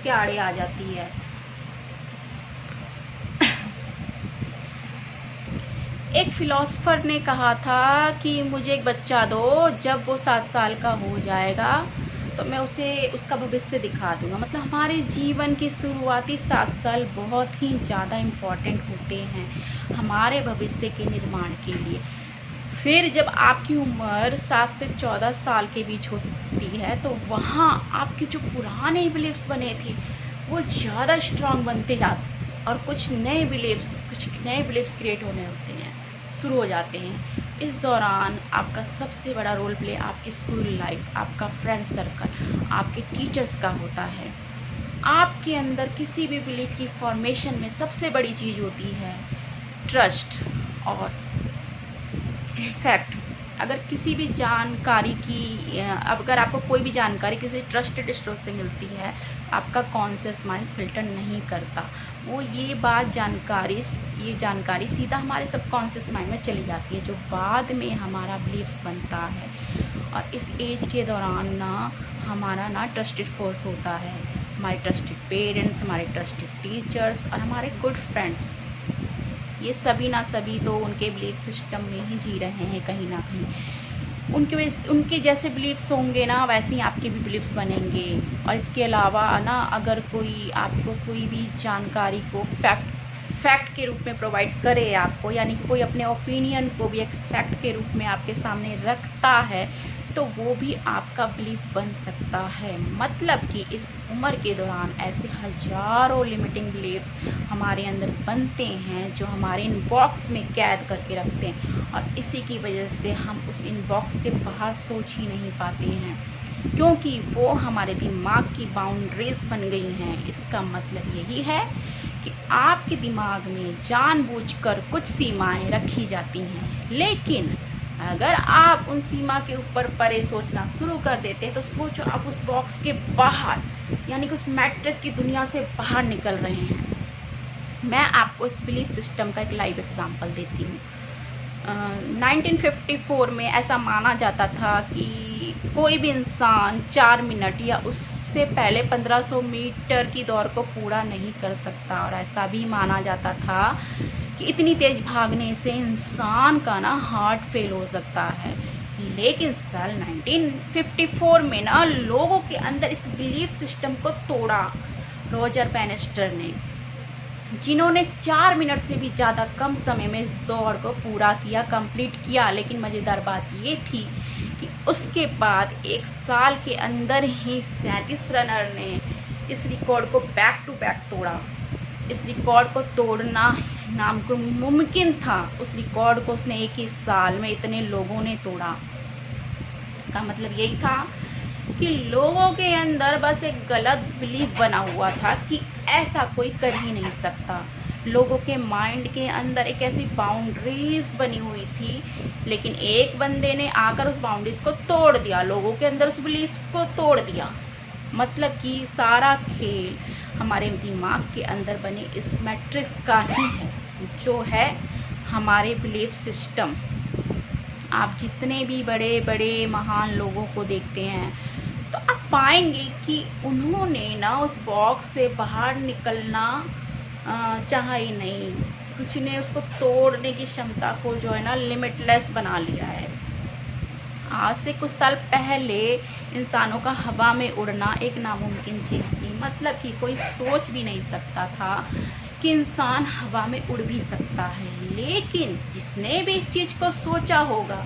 उसके आड़े आ जाती है। एक फिलोसफर ने कहा था कि मुझे एक बच्चा दो, जब वो 7 साल का हो जाएगा तो मैं उसे उसका भविष्य दिखा दूंगा। मतलब हमारे जीवन के शुरुआती 7 साल बहुत ही ज़्यादा इम्पॉर्टेंट होते हैं हमारे भविष्य के निर्माण के लिए। फिर जब आपकी उम्र 7 से 14 साल के बीच होती है तो वहाँ आपके जो पुराने बिलीव्स बने थे वो ज़्यादा स्ट्रांग बनते जाते और कुछ नए बिलीव्स क्रिएट होने होते हैं, शुरू हो जाते हैं। इस दौरान आपका सबसे बड़ा रोल प्ले आपकी स्कूल लाइफ, आपका फ्रेंड सर्कल, आपके टीचर्स का होता है। आपके अंदर किसी भी बिलीफ की फॉर्मेशन में सबसे बड़ी चीज़ होती है ट्रस्ट और फैक्ट। अगर किसी भी जानकारी की अगर आपको कोई भी जानकारी किसी ट्रस्टेड स्रोत से मिलती है, आपका कॉन्शियस माइंड फिल्टर नहीं करता, वो ये जानकारी सीधा हमारे सबकॉन्शियस माइंड में चली जाती है, जो बाद में हमारा बिलीव्स बनता है। और इस एज के दौरान हमारा ट्रस्टेड फोर्स होता है, हमारे ट्रस्टेड पेरेंट्स, हमारे ट्रस्टेड टीचर्स और हमारे गुड फ्रेंड्स। ये सभी तो उनके बिलीफ सिस्टम में ही जी रहे हैं कहीं ना कहीं। उनके जैसे बिलीफ्स होंगे वैसे ही आपके भी बिलीफ्स बनेंगे। और इसके अलावा अगर कोई आपको कोई भी जानकारी को फैक्ट के रूप में प्रोवाइड करे आपको, यानी कि कोई अपने ओपिनियन को भी एक फैक्ट के रूप में आपके सामने रखता है, तो वो भी आपका बिलीफ बन सकता है। मतलब कि इस उम्र के दौरान ऐसे हजारों लिमिटिंग बिलीफ्स हमारे अंदर बनते हैं जो हमारे इनबॉक्स में कैद करके रखते हैं, और इसी की वजह से हम उस इनबॉक्स के बाहर सोच ही नहीं पाते हैं, क्योंकि वो हमारे दिमाग की बाउंड्रीज बन गई हैं। इसका मतलब यही है कि आपके दिमाग में जानबूझकर कुछ सीमाएं रखी जाती हैं, लेकिन अगर आप उन सीमा के ऊपर परे सोचना शुरू कर देते हैं तो सोचो आप उस बॉक्स के बाहर, यानी कि उस मैट्रिक्स की दुनिया से बाहर निकल रहे हैं। मैं आपको इस बिलीफ सिस्टम का एक लाइव एग्जांपल देती हूँ। 1954 में ऐसा माना जाता था कि कोई भी इंसान 4 मिनट या उससे पहले 1500 मीटर की दौड़ को पूरा नहीं कर सकता, और ऐसा भी माना जाता था कि इतनी तेज भागने से इंसान का हार्ट फेल हो सकता है। लेकिन साल 1954 में लोगों के अंदर इस बिलीफ सिस्टम को तोड़ा रॉजर बैनिस्टर ने, जिन्होंने 4 मिनट से भी ज़्यादा कम समय में इस दौड़ को पूरा किया, कंप्लीट किया। लेकिन मज़ेदार बात ये थी कि उसके बाद 1 साल के अंदर ही 37 रनर ने इस रिकॉर्ड को बैक टू बैक तोड़ा। इस रिकॉर्ड को तोड़ना नामुमकिन था। उस रिकॉर्ड को उसने 1 ही साल में इतने लोगों ने तोड़ा। इसका मतलब यही था कि लोगों के अंदर बस एक गलत बिलीफ बना हुआ था कि ऐसा कोई कर ही नहीं सकता। लोगों के माइंड के अंदर एक ऐसी बाउंड्रीज बनी हुई थी, लेकिन एक बंदे ने आकर उस बाउंड्रीज को तोड़ दिया, लोगों के अंदर उस बिलीफ्स को तोड़ दिया। मतलब कि सारा खेल हमारे दिमाग के अंदर बने इस मैट्रिक्स का ही है, जो है हमारे बिलीफ सिस्टम। आप जितने भी बड़े बड़े महान लोगों को देखते हैं तो आप पाएंगे कि उन्होंने उस बॉक्स से बाहर निकलना चाहा ही नहीं। किसी ने उसको तोड़ने की क्षमता को जो है लिमिटलेस बना लिया है। आज से कुछ साल पहले इंसानों का हवा में उड़ना एक नामुमकिन चीज़ थी। मतलब कि कोई सोच भी नहीं सकता था कि इंसान हवा में उड़ भी सकता है। लेकिन जिसने भी इस चीज़ को सोचा होगा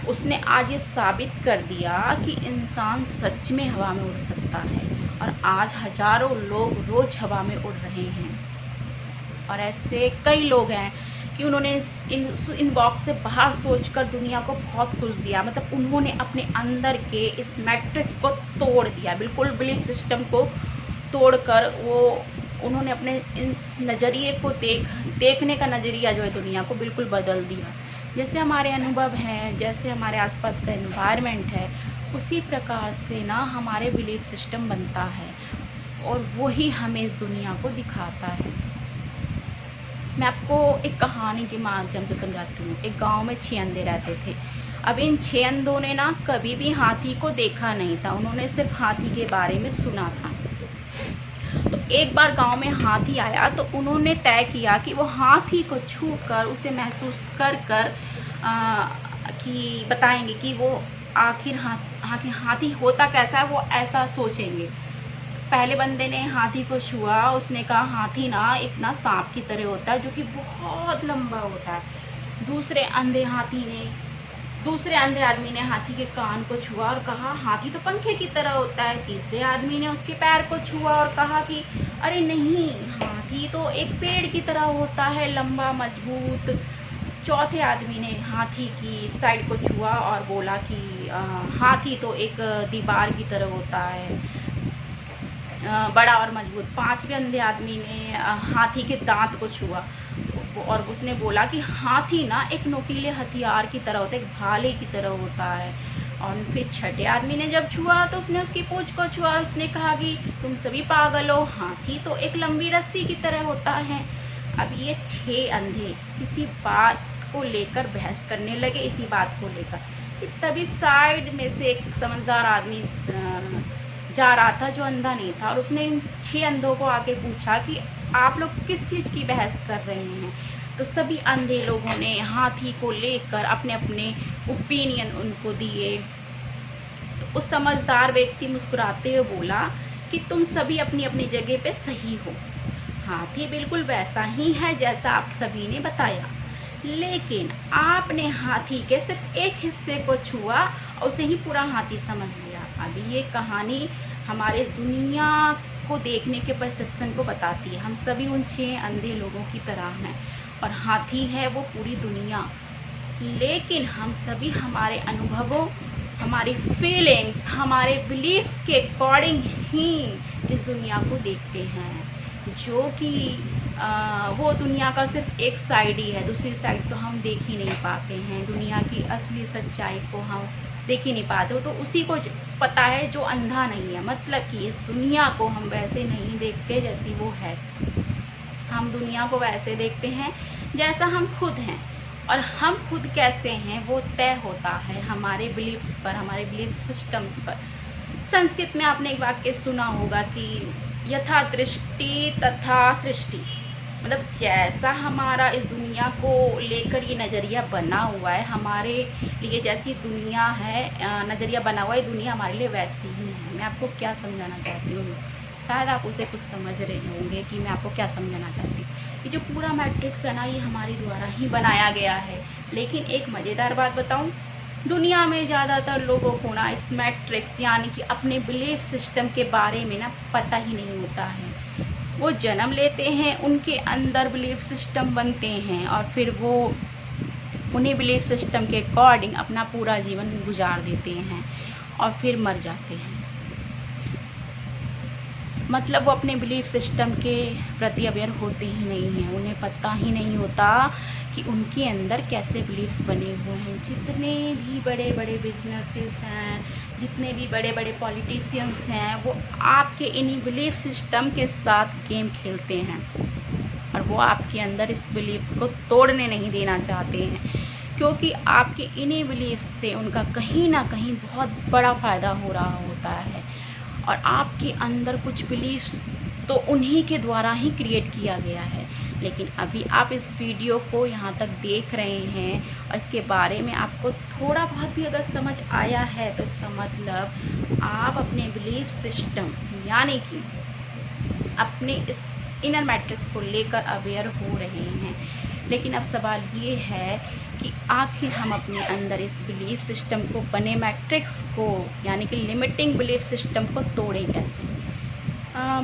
उसने आज ये साबित कर दिया कि इंसान सच में हवा में उड़ सकता है, और आज हजारों लोग रोज़ हवा में उड़ रहे हैं। और ऐसे कई लोग हैं कि उन्होंने इन बॉक्स से बाहर सोचकर दुनिया को बहुत कुछ दिया। मतलब उन्होंने अपने अंदर के इस मैट्रिक्स को तोड़ दिया, बिल्कुल बिलीफ सिस्टम को तोड़कर उन्होंने अपने इस नज़रिए को देखने का नज़रिया जो है दुनिया को बिल्कुल बदल दिया। जैसे हमारे अनुभव हैं, जैसे हमारे आसपास का एनवायरनमेंट है, उसी प्रकार से हमारे बिलीफ सिस्टम बनता है, और वही हमें इस दुनिया को दिखाता है। मैं आपको एक कहानी के माध्यम से समझाती हूँ। एक गांव में 6 अंधे रहते थे। अब इन 6 अंधों ने कभी भी हाथी को देखा नहीं था, उन्होंने सिर्फ हाथी के बारे में सुना था। एक बार गांव में हाथी आया तो उन्होंने तय किया कि वो हाथी को छू कर उसे महसूस कर कर कि बताएंगे कि वो आखिर हाथी होता कैसा है, वो ऐसा सोचेंगे। पहले बंदे ने हाथी को छुआ, उसने कहा हाथी ना इतना सांप की तरह होता है जो कि बहुत लंबा होता है। दूसरे अंधे आदमी ने हाथी के कान को छुआ और कहा हाथी तो पंखे की तरह होता है। तीसरे आदमी ने उसके पैर को छुआ और कहा कि अरे नहीं, हाथी तो एक पेड़ की तरह होता है, लंबा मजबूत। चौथे आदमी ने हाथी की साइड को छुआ और बोला कि हाथी तो एक दीवार की तरह होता है, बड़ा और मजबूत। पांचवें अंधे आदमी ने हाथी के दांत को छुआ और उसने बोला कि हाथी ना एक नुकीले हथियार की तरह होता है, एक भाले की तरह होता है। और फिर छठे आदमी ने जब छुआ तो उसने उसकी पूंछ को छुआ और उसने कहा कि तुम सभी पागल हो, हाथी तो एक लंबी रस्सी की तरह होता है। अब ये 6 अंधे किसी बात को लेकर बहस करने लगे, इसी बात को लेकर। तभी साइड में से एक समझदार आदमी जा रहा था जो अंधा नहीं था, और उसने इन 6 अंधों को आके पूछा कि आप लोग किस चीज़ की बहस कर रहे हैं। तो सभी अंधे लोगों ने हाथी को लेकर अपने अपने ओपिनियन उनको दिए। तो उस समझदार व्यक्ति मुस्कुराते हुए बोला कि तुम सभी अपनी अपनी जगह पे सही हो, हाथी बिल्कुल वैसा ही है जैसा आप सभी ने बताया, लेकिन आपने हाथी के सिर्फ एक हिस्से को छुआ और उसे ही पूरा हाथी समझ लिया। अभी ये कहानी हमारे दुनिया को देखने के परसेप्शन को बताती है। हम सभी उन 6 अंधे लोगों की तरह हैं और हाथी है वो पूरी दुनिया, लेकिन हम सभी हमारे अनुभवों, हमारी फीलिंग्स, हमारे बिलीफ्स के अकॉर्डिंग ही इस दुनिया को देखते हैं, जो कि वो दुनिया का सिर्फ एक साइड ही है, दूसरी साइड तो हम देख ही नहीं पाते हैं। दुनिया की असली सच्चाई को हम देख ही नहीं पाते हो, तो उसी को पता है जो अंधा नहीं है। मतलब कि इस दुनिया को हम वैसे नहीं देखते जैसी वो है, हम दुनिया को वैसे देखते हैं जैसा हम खुद हैं, और हम खुद कैसे हैं वो तय होता है हमारे बिलीफ्स पर, हमारे बिलीफ सिस्टम्स पर। संस्कृत में आपने एक वाक्य सुना होगा कि यथा दृष्टि तथा सृष्टि, मतलब जैसा हमारा इस दुनिया को लेकर ये नज़रिया बना हुआ है, हमारे लिए जैसी दुनिया है, नज़रिया बना हुआ है, दुनिया हमारे लिए वैसी ही है। मैं आपको क्या समझाना चाहती हूँ, शायद आप उसे कुछ समझ रहे होंगे कि मैं आपको क्या समझाना चाहती हूँ। ये जो पूरा मैट्रिक्स है ना, ये हमारे द्वारा ही बनाया गया है। लेकिन एक मज़ेदार बात बताऊँ, दुनिया में ज़्यादातर लोगों को ना इस मैट्रिक्स यानी कि अपने बिलीफ सिस्टम के बारे में ना पता ही नहीं होता है। वो जन्म लेते हैं, उनके अंदर बिलीफ सिस्टम बनते हैं और फिर वो उन्हीं बिलीफ सिस्टम के अकॉर्डिंग अपना पूरा जीवन गुजार देते हैं और फिर मर जाते हैं। मतलब वो अपने बिलीफ सिस्टम के प्रति अवेयर होते ही नहीं हैं, उन्हें पता ही नहीं होता कि उनके अंदर कैसे बिलीफ्स बने हुए हैं। जितने भी बड़े बड़े बिजनेसेस हैं, जितने भी बड़े बड़े पॉलिटिशियंस हैं, वो आपके इन्हीं बिलीफ सिस्टम के साथ गेम खेलते हैं और वो आपके अंदर इस बिलीफ्स को तोड़ने नहीं देना चाहते हैं, क्योंकि आपके इन्हीं बिलीफ्स से उनका कहीं ना कहीं बहुत बड़ा फ़ायदा हो रहा होता है। और आपके अंदर कुछ बिलीफ्स तो उन्हीं के द्वारा ही क्रिएट किया गया है। लेकिन अभी आप इस वीडियो को यहाँ तक देख रहे हैं और इसके बारे में आपको थोड़ा बहुत भी अगर समझ आया है, तो इसका मतलब आप अपने बिलीफ सिस्टम यानी कि अपने इस इनर मैट्रिक्स को लेकर अवेयर हो रहे हैं। लेकिन अब सवाल ये है कि आखिर हम अपने अंदर इस बिलीफ सिस्टम को, बने मैट्रिक्स को यानी कि लिमिटिंग बिलीफ सिस्टम को तोड़ें कैसे।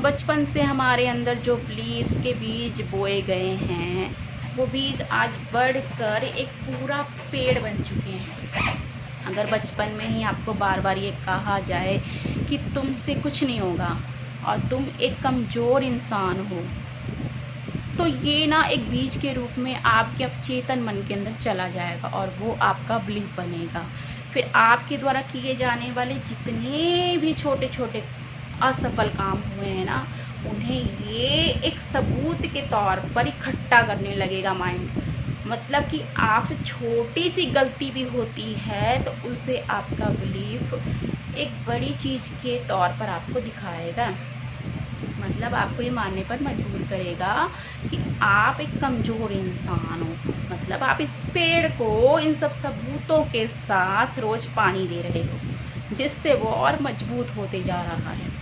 बचपन से हमारे अंदर जो बिलीव्स के बीज बोए गए हैं, वो बीज आज बढ़कर एक पूरा पेड़ बन चुके हैं। अगर बचपन में ही आपको बार बार ये कहा जाए कि तुमसे कुछ नहीं होगा और तुम एक कमज़ोर इंसान हो, तो ये ना एक बीज के रूप में आपके अवचेतन मन के अंदर चला जाएगा और वो आपका बिलीफ बनेगा। फिर आपके द्वारा किए जाने वाले जितने भी छोटे छोटे असफल काम हुए हैं ना, उन्हें ये एक सबूत के तौर पर इकट्ठा करने लगेगा माइंड। मतलब कि आपसे छोटी सी गलती भी होती है तो उसे आपका बिलीफ एक बड़ी चीज़ के तौर पर आपको दिखाएगा। मतलब आपको ये मानने पर मजबूर करेगा कि आप एक कमज़ोर इंसान हो। मतलब आप इस पेड़ को इन सब सबूतों के साथ रोज़ पानी दे रहे हो, जिससे वो और मजबूत होते जा रहा है।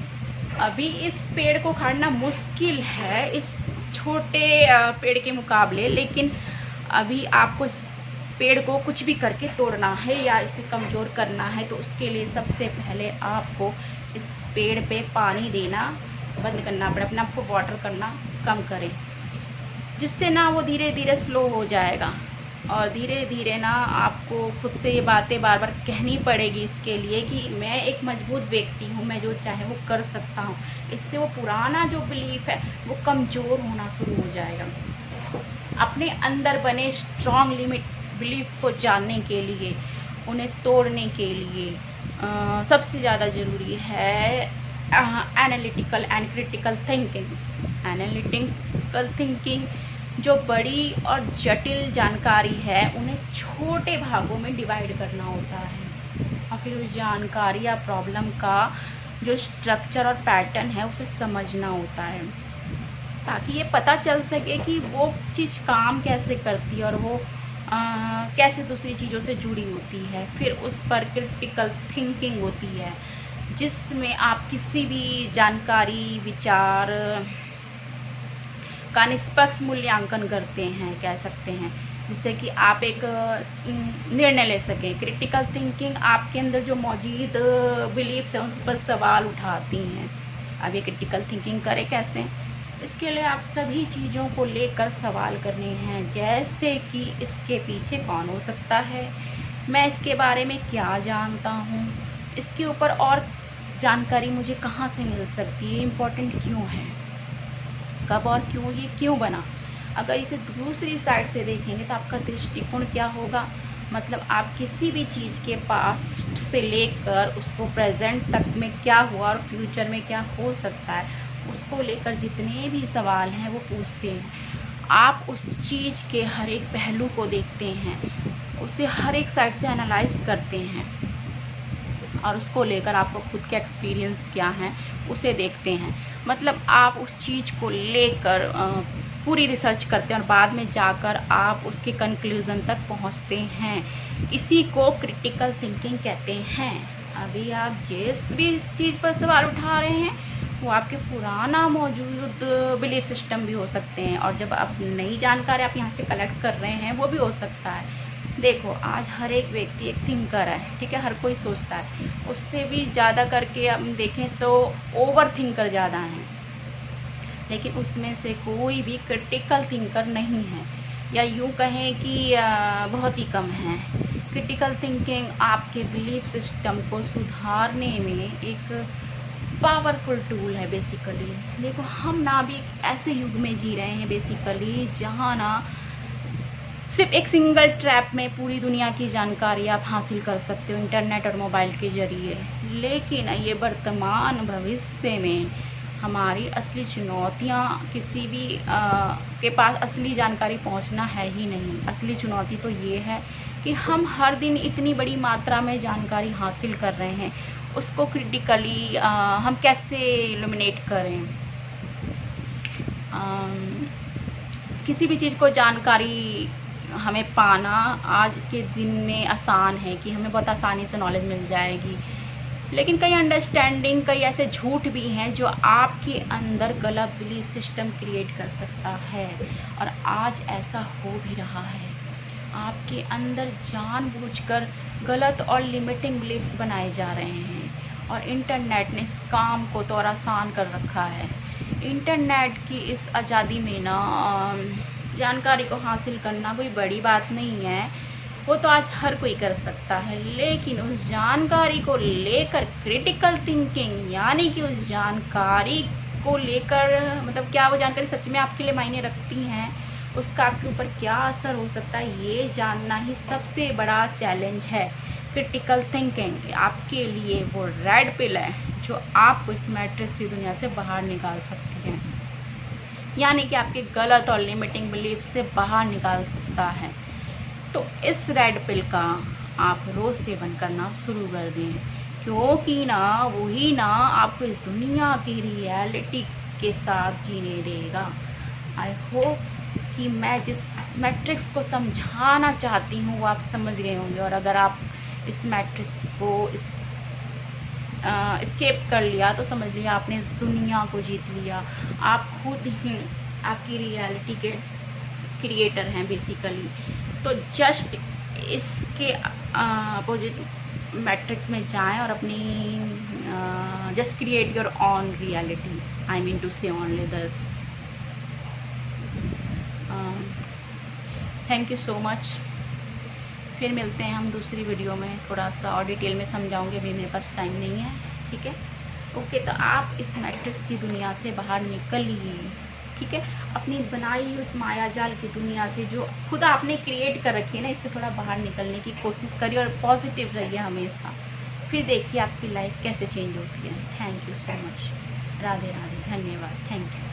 अभी इस पेड़ को उखाड़ना मुश्किल है इस छोटे पेड़ के मुकाबले, लेकिन अभी आपको इस पेड़ को कुछ भी करके तोड़ना है या इसे कमज़ोर करना है, तो उसके लिए सबसे पहले आपको इस पेड़ पे पानी देना बंद करना पड़े, अपने आप को वाटर करना कम करें, जिससे ना वो धीरे धीरे स्लो हो जाएगा। और धीरे धीरे ना आपको खुद से ये बातें बार बार कहनी पड़ेगी इसके लिए कि मैं एक मजबूत व्यक्ति हूँ, मैं जो चाहे वो कर सकता हूँ। इससे वो पुराना जो बिलीफ है वो कमज़ोर होना शुरू हो जाएगा। अपने अंदर बने स्ट्रॉन्ग लिमिट बिलीफ को जानने के लिए, उन्हें तोड़ने के लिए सबसे ज़्यादा ज़रूरी है analytical and critical thinking. Analytical thinking जो बड़ी और जटिल जानकारी है उन्हें छोटे भागों में डिवाइड करना होता है, और फिर उस जानकारी या प्रॉब्लम का जो स्ट्रक्चर और पैटर्न है उसे समझना होता है, ताकि ये पता चल सके कि वो चीज़ काम कैसे करती है और वो कैसे दूसरी चीज़ों से जुड़ी होती है। फिर उस पर क्रिटिकल थिंकिंग होती है, जिसमें आप किसी भी जानकारी विचार का निष्पक्ष मूल्यांकन करते हैं, कह सकते हैं, जिससे कि आप एक निर्णय ले सकें। क्रिटिकल थिंकिंग आपके अंदर जो मौजूद बिलीफ्स हैं उस पर सवाल उठाती हैं। अब ये क्रिटिकल थिंकिंग करें कैसे? इसके लिए आप सभी चीज़ों को लेकर सवाल करने हैं, जैसे कि इसके पीछे कौन हो सकता है, मैं इसके बारे में क्या जानता हूँ, इसके ऊपर और जानकारी मुझे कहाँ से मिल सकती है, इम्पोर्टेंट क्यों है, कब और क्यों ये क्यों बना। अगर इसे दूसरी साइड से देखेंगे तो आपका दृष्टिकोण क्या होगा, मतलब आप किसी भी चीज़ के पास्ट से लेकर उसको प्रेजेंट तक में क्या हुआ और फ्यूचर में क्या हो सकता है, उसको लेकर जितने भी सवाल हैं वो पूछते हैं। आप उस चीज़ के हर एक पहलू को देखते हैं, उसे हर एक साइड से एनालाइज करते हैं, और उसको लेकर आपको खुद के एक्सपीरियंस क्या हैं उसे देखते हैं। मतलब आप उस चीज़ को लेकर पूरी रिसर्च करते हैं और बाद में जाकर आप उसके कंक्लूज़न तक पहुंचते हैं। इसी को क्रिटिकल थिंकिंग कहते हैं। अभी आप जिस भी इस चीज़ पर सवाल उठा रहे हैं वो आपके पुराना मौजूद बिलीफ सिस्टम भी हो सकते हैं, और जब आप नई जानकारी आप यहाँ से कलेक्ट कर रहे हैं वो भी हो सकता है। देखो, आज हर एक व्यक्ति एक थिंकर है, ठीक है, हर कोई सोचता है। उससे भी ज़्यादा करके हम देखें तो ओवर थिंकर ज़्यादा हैं, लेकिन उसमें से कोई भी क्रिटिकल थिंकर नहीं है, या यूँ कहें कि बहुत ही कम है। क्रिटिकल थिंकिंग आपके बिलीफ सिस्टम को सुधारने में एक पावरफुल टूल है बेसिकली। देखो, हम ना भी एक ऐसे युग में जी रहे हैं बेसिकली जहाँ ना सिर्फ एक सिंगल ट्रैप में पूरी दुनिया की जानकारी आप हासिल कर सकते हो इंटरनेट और मोबाइल के ज़रिए। लेकिन ये वर्तमान भविष्य में हमारी असली चुनौतियाँ किसी भी के पास असली जानकारी पहुंचना है ही नहीं। असली चुनौती तो ये है कि हम हर दिन इतनी बड़ी मात्रा में जानकारी हासिल कर रहे हैं, उसको क्रिटिकली हम कैसे इल्यूमिनेट करें। किसी भी चीज़ को जानकारी हमें पाना आज के दिन में आसान है कि हमें बहुत आसानी से नॉलेज मिल जाएगी, लेकिन कई अंडरस्टैंडिंग, कई ऐसे झूठ भी हैं जो आपके अंदर गलत बिलीफ सिस्टम क्रिएट कर सकता है। और आज ऐसा हो भी रहा है, आपके अंदर जानबूझकर गलत और लिमिटिंग बिलीफ्स बनाए जा रहे हैं, और इंटरनेट ने इस काम को तो और आसान कर रखा है। इंटरनेट की इस आज़ादी में ना जानकारी को हासिल करना कोई बड़ी बात नहीं है, वो तो आज हर कोई कर सकता है। लेकिन उस जानकारी को लेकर क्रिटिकल थिंकिंग, यानी कि उस जानकारी को लेकर मतलब क्या वो जानकारी सच में आपके लिए मायने रखती हैं, उसका आपके ऊपर क्या असर हो सकता है, ये जानना ही सबसे बड़ा चैलेंज है। क्रिटिकल थिंकिंग आपके लिए वो रेड पिल है जो आपको इस मैट्रिक्स की दुनिया से बाहर निकाल सकती है, यानी कि आपके गलत और लिमिटिंग बिलीफ से बाहर निकाल सकता है। तो इस रेड पिल का आप रोज़ सेवन करना शुरू कर दें, क्योंकि ना वही ना आपको इस दुनिया की रियलिटी के साथ जीने देगा। आई होप कि मैं जिस मैट्रिक्स को समझाना चाहती हूँ वो आप समझ गए होंगे, और अगर आप इस मैट्रिक्स को स्केप कर लिया तो समझ लिया आपने इस दुनिया को जीत लिया। आप खुद ही आपकी रियलिटी के क्रिएटर हैं बेसिकली। तो जस्ट इसके अपोजिट मैट्रिक्स में जाएं और अपनी just create your own reality. I mean to say only this. Thank you so much. फिर मिलते हैं हम दूसरी वीडियो में, थोड़ा सा और डिटेल में समझाऊंगी, अभी मेरे पास टाइम नहीं है। ठीक है, ओके। तो आप इस मैट्रिक्स की दुनिया से बाहर निकलिए, ठीक है, अपनी बनाई उस माया जाल की दुनिया से जो खुद आपने क्रिएट कर रखी है ना, इससे थोड़ा बाहर निकलने की कोशिश करिए और पॉजिटिव रहिए हमेशा। फिर देखिए आपकी लाइफ कैसे चेंज होती है। Thank you so much. Radhe Radhe, धन्यवाद, थैंक यू।